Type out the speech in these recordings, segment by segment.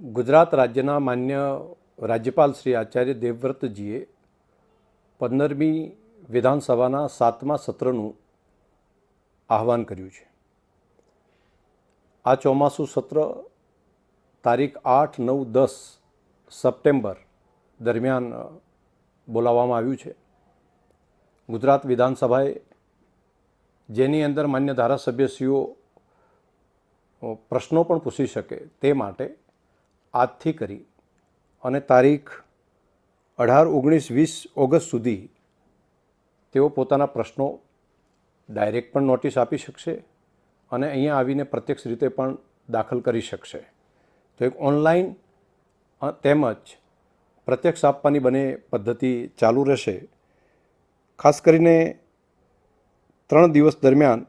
ગુજરાત રાજ્યના માન્ય રાજ્યપાલ શ્રી આચાર્ય દેવવ્રતજીએ 15મી વિધાનસભાના 7મા સત્રનું આહવાન કર્યું છે. આ ચોમાસું સત્ર તારીખ 8, 9, 10 સપ્ટેમ્બર દરમિયાન બોલાવવામાં આવ્યું છે. ગુજરાત વિધાનસભાએ જેની અંદર માન્ય ધારાસભ્યશ્રીઓ પ્રશ્નો પણ પૂછી શકે તે માટે આજથી કરી અને તારીખ 18, 19, 20 ઓગસ્ટ સુધી તેઓ પોતાના પ્રશ્નો ડાયરેક્ટ પણ નોટિસ આપી શકશે અને અહીંયા આવીને પ્રત્યક્ષ રીતે પણ દાખલ કરી શકશે. તો એક ઓનલાઈન તેમજ પ્રત્યક્ષ આપવાની બંને પદ્ધતિ ચાલુ રહેશે. ખાસ કરીને 3 દિવસ દરમિયાન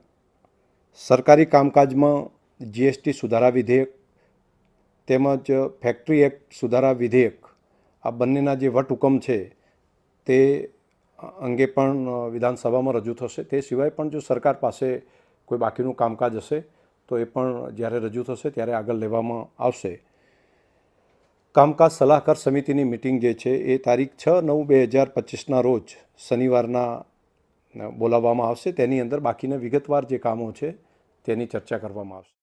સરકારી કામકાજમાં જીએસટી સુધારા વિધેયક તેમજ ફેક્ટરી એક્ટ સુધારા વિધેયક આ બંનેના જે વટહુકમ છે તે અંગે પણ વિધાનસભામાં રજૂ થશે. તે સિવાય પણ જો સરકાર પાસે કોઈ બાકીનું કામકાજ હશે તો એ પણ જ્યારે રજૂ થશે ત્યારે આગળ લેવામાં આવશે. કામકાજ સલાહકાર સમિતિની મિટિંગ જે છે એ તારીખ 6/9/2025ના રોજ શનિવારના બોલાવવામાં આવશે. તેની અંદર બાકીના વિગતવાર જે કામો છે તેની ચર્ચા કરવામાં આવશે.